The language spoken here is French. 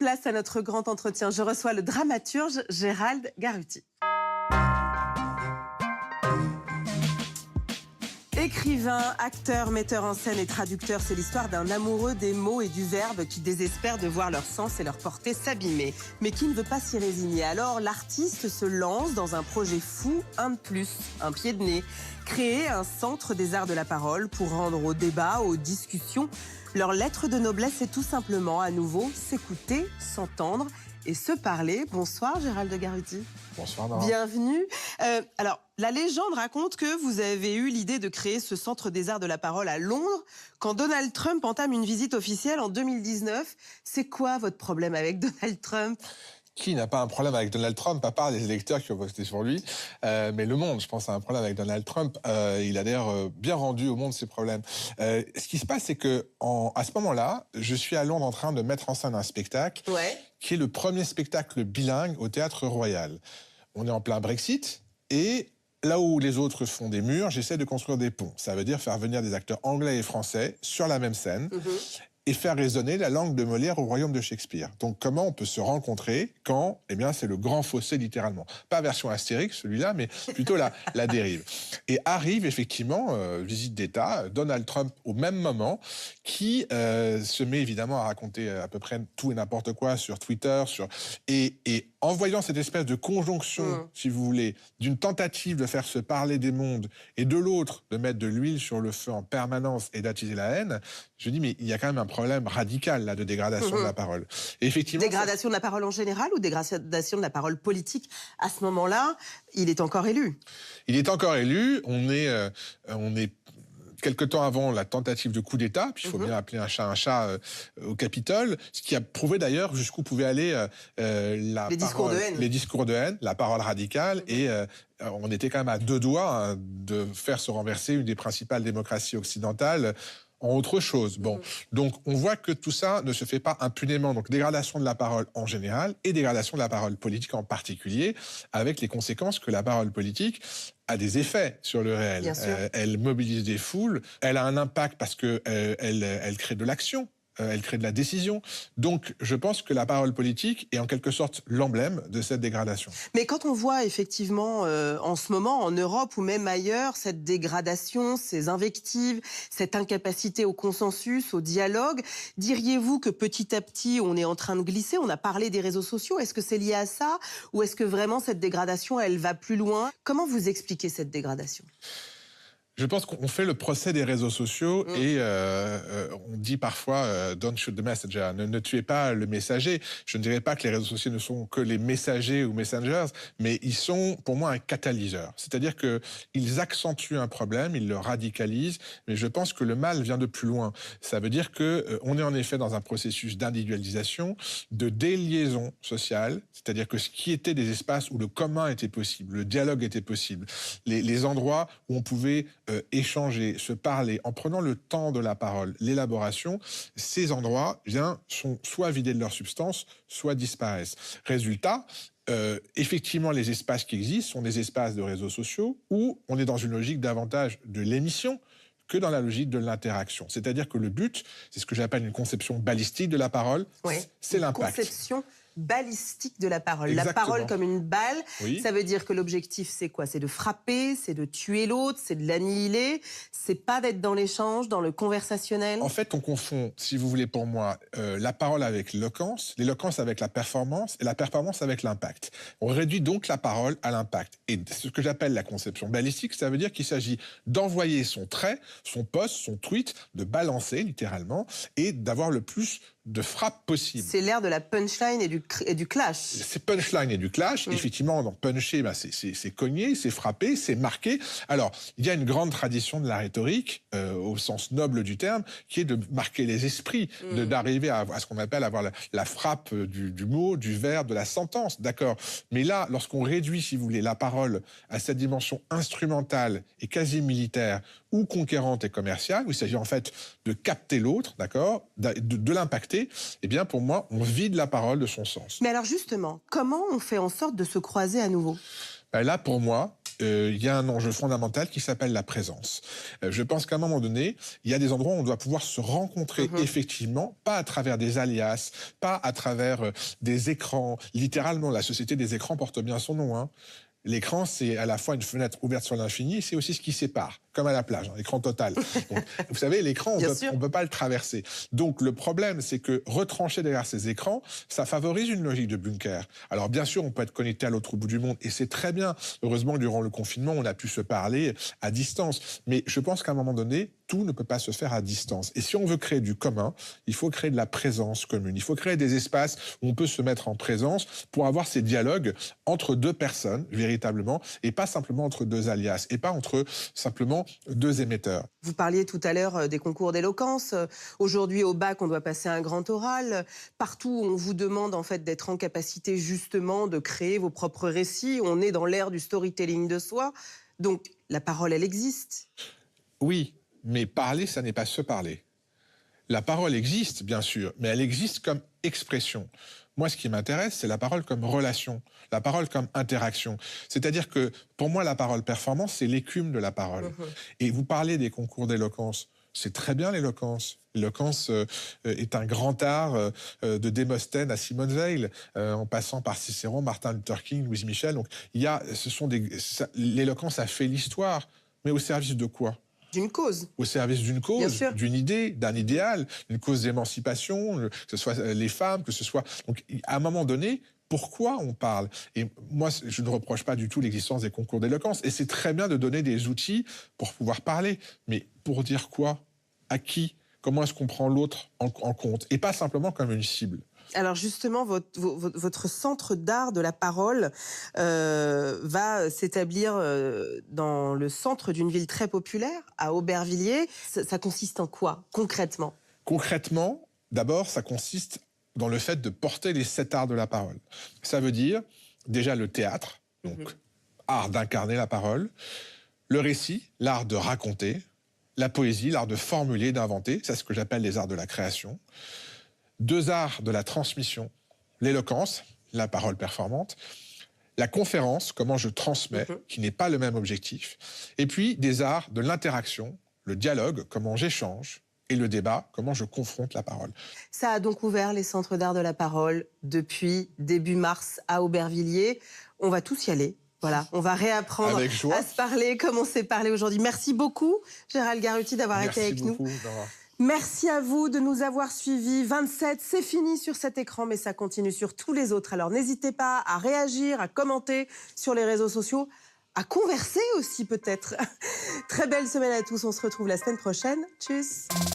Place à notre grand entretien. Je reçois le dramaturge Gérald Garutti. Écrivain, acteur, metteur en scène et traducteur, c'est l'histoire d'un amoureux des mots et du verbe qui désespère de voir leur sens et leur portée s'abîmer, mais qui ne veut pas s'y résigner. Alors l'artiste se lance dans un projet fou, un de plus, un pied de nez, créer un centre des arts de la parole pour rendre au débat, aux discussions, leur lettre de noblesse est tout simplement à nouveau s'écouter, s'entendre et se parler. Bonsoir Gérald Garutti. Bonsoir Nora. Bienvenue. Alors, la légende raconte que vous avez eu l'idée de créer ce Centre des Arts de la Parole à Londres quand Donald Trump entame une visite officielle en 2019. C'est quoi votre problème avec Donald Trump ? Qui n'a pas un problème avec Donald Trump, à part les électeurs qui ont voté sur lui, mais le monde, je pense, a un problème avec Donald Trump. Il a d'ailleurs bien rendu au monde ses problèmes. Ce qui se passe, c'est que à ce moment-là, je suis à Londres en train de mettre en scène un spectacle qui est le premier spectacle bilingue au Théâtre Royal. On est en plein Brexit et là où les autres font des murs, j'essaie de construire des ponts. Ça veut dire faire venir des acteurs anglais et français sur la même scène. Et faire résonner la langue de Molière au royaume de Shakespeare. Donc comment on peut se rencontrer quand, eh bien, c'est le grand fossé littéralement. Pas version Astérix, celui-là, mais plutôt la dérive. Et arrive effectivement, visite d'État, Donald Trump au même moment, qui se met évidemment à raconter à peu près tout et n'importe quoi sur Twitter, et en voyant cette espèce de conjonction, si vous voulez, d'une tentative de faire se parler des mondes et de l'autre de mettre de l'huile sur le feu en permanence et d'attiser la haine, je dis mais il y a quand même un problème radical là de dégradation de la parole. Et effectivement, dégradation de la parole en général ou dégradation de la parole politique ? À ce moment-là, il est encore élu. Il est encore élu. On est quelque temps avant la tentative de coup d'État, puis il faut bien appeler un chat au Capitole, ce qui a prouvé d'ailleurs jusqu'où pouvait aller les discours de haine, la parole radicale, et on était quand même à deux doigts de faire se renverser une des principales démocraties occidentales en autre chose. Bon, donc on voit que tout ça ne se fait pas impunément. Donc dégradation de la parole en général et dégradation de la parole politique en particulier, avec les conséquences que la parole politique a des effets sur le réel. Elle mobilise des foules, elle a un impact parce que elle crée de l'action. Elle crée de la décision. Donc, je pense que la parole politique est en quelque sorte l'emblème de cette dégradation. Mais quand on voit effectivement en ce moment, en Europe ou même ailleurs, cette dégradation, ces invectives, cette incapacité au consensus, au dialogue, diriez-vous que petit à petit, on est en train de glisser ? On a parlé des réseaux sociaux. Est-ce que c'est lié à ça ? Ou est-ce que vraiment cette dégradation, elle va plus loin ? Comment vous expliquez cette dégradation ? Je pense qu'on fait le procès des réseaux sociaux et on dit parfois don't shoot the messenger, ne tuez pas le messager. Je ne dirais pas que les réseaux sociaux ne sont que les messagers ou messengers, mais ils sont pour moi un catalyseur. C'est-à-dire qu'ils accentuent un problème, ils le radicalisent, mais je pense que le mal vient de plus loin. Ça veut dire qu'on est en effet dans un processus d'individualisation, de déliaison sociale, c'est-à-dire que ce qui était des espaces où le commun était possible, le dialogue était possible, les endroits où on pouvait échanger, se parler, en prenant le temps de la parole, l'élaboration, ces endroits sont soit vidés de leur substance, soit disparaissent. Résultat, effectivement, les espaces qui existent sont des espaces de réseaux sociaux où on est dans une logique davantage de l'émission que dans la logique de l'interaction. C'est-à-dire que le but, c'est ce que j'appelle une conception balistique de la parole, c'est l'impact. Conception balistique de la parole. Exactement. La parole comme une balle, ça veut dire que l'objectif, c'est quoi ? C'est de frapper, c'est de tuer l'autre, c'est de l'annihiler, c'est pas d'être dans l'échange, dans le conversationnel. En fait, on confond, si vous voulez pour moi, la parole avec l'éloquence avec la performance, et la performance avec l'impact. On réduit donc la parole à l'impact. Et ce que j'appelle la conception balistique, ça veut dire qu'il s'agit d'envoyer son trait, son post, son tweet, de balancer littéralement, et d'avoir le plus de frappe possible. C'est l'ère de la punchline et du clash. C'est punchline et du clash. Effectivement, dans puncher, c'est cogner, c'est frapper, c'est marquer. Alors, il y a une grande tradition de la rhétorique, au sens noble du terme, qui est de marquer les esprits, d'arriver à ce qu'on appelle avoir la frappe du mot, du verbe, de la sentence. D'accord. Mais là, lorsqu'on réduit, si vous voulez, la parole à cette dimension instrumentale et quasi militaire, ou conquérante et commerciale, où il s'agit en fait de capter l'autre, d'accord, de l'impacter, eh bien pour moi, on vide la parole de son sens. Mais alors justement, comment on fait en sorte de se croiser à nouveau ? Ben là, pour moi, il y a un enjeu fondamental qui s'appelle la présence. Je pense qu'à un moment donné, il y a des endroits où on doit pouvoir se rencontrer effectivement, pas à travers des alias, pas à travers des écrans. Littéralement, la société des écrans porte bien son nom, hein. L'écran, c'est à la fois une fenêtre ouverte sur l'infini, c'est aussi ce qui sépare, comme à la plage, un écran total. Donc, vous savez, l'écran, on peut pas le traverser. Donc, le problème, c'est que retrancher derrière ces écrans, ça favorise une logique de bunker. Alors, bien sûr, on peut être connecté à l'autre bout du monde, et c'est très bien. Heureusement, durant le confinement, on a pu se parler à distance. Mais je pense qu'à un moment donné, tout ne peut pas se faire à distance. Et si on veut créer du commun, il faut créer de la présence commune. Il faut créer des espaces où on peut se mettre en présence pour avoir ces dialogues entre deux personnes, véritablement, et pas simplement entre deux alias, et pas entre simplement deux émetteurs. Vous parliez tout à l'heure des concours d'éloquence. Aujourd'hui, au bac, on doit passer un grand oral. Partout, on vous demande en fait d'être en capacité justement de créer vos propres récits. On est dans l'ère du storytelling de soi. Donc, la parole, elle existe. Oui, mais parler, ça n'est pas se parler. La parole existe, bien sûr, mais elle existe comme expression. Moi, ce qui m'intéresse, c'est la parole comme relation, la parole comme interaction. C'est-à-dire que, pour moi, la parole performance, c'est l'écume de la parole. Et vous parlez des concours d'éloquence. C'est très bien l'éloquence. L'éloquence est un grand art de Démosthène à Simone Veil, en passant par Cicéron, Martin Luther King, Louise Michel. Donc, l'éloquence a fait l'histoire, mais au service de quoi ? D'une cause. Au service d'une cause, d'une idée, d'un idéal, d'une cause d'émancipation, que ce soit les femmes, que ce soit... Donc, à un moment donné, pourquoi on parle? Et moi, je ne reproche pas du tout l'existence des concours d'éloquence. Et c'est très bien de donner des outils pour pouvoir parler. Mais pour dire quoi? À qui? Comment est-ce qu'on prend l'autre en compte? Et pas simplement comme une cible. Alors justement, votre centre d'art de la parole va s'établir dans le centre d'une ville très populaire, à Aubervilliers. Ça consiste en quoi, concrètement? Concrètement, d'abord, ça consiste dans le fait de porter les 7 arts de la parole. Ça veut dire déjà le théâtre, donc art d'incarner la parole, le récit, l'art de raconter, la poésie, l'art de formuler, d'inventer, c'est ce que j'appelle les arts de la création. 2 arts de la transmission, l'éloquence, la parole performante, la conférence, comment je transmets, qui n'est pas le même objectif, et puis des arts de l'interaction, le dialogue, comment j'échange, et le débat, comment je confronte la parole. Ça a donc ouvert les centres d'art de la parole depuis début mars à Aubervilliers. On va tous y aller. Voilà, on va réapprendre à se parler comme on s'est parlé aujourd'hui. Merci beaucoup, Gérald Garuti, d'avoir été avec nous. Merci à vous de nous avoir suivis. 27, c'est fini sur cet écran, mais ça continue sur tous les autres. Alors n'hésitez pas à réagir, à commenter sur les réseaux sociaux, à converser aussi peut-être. Très belle semaine à tous, on se retrouve la semaine prochaine. Tchuss.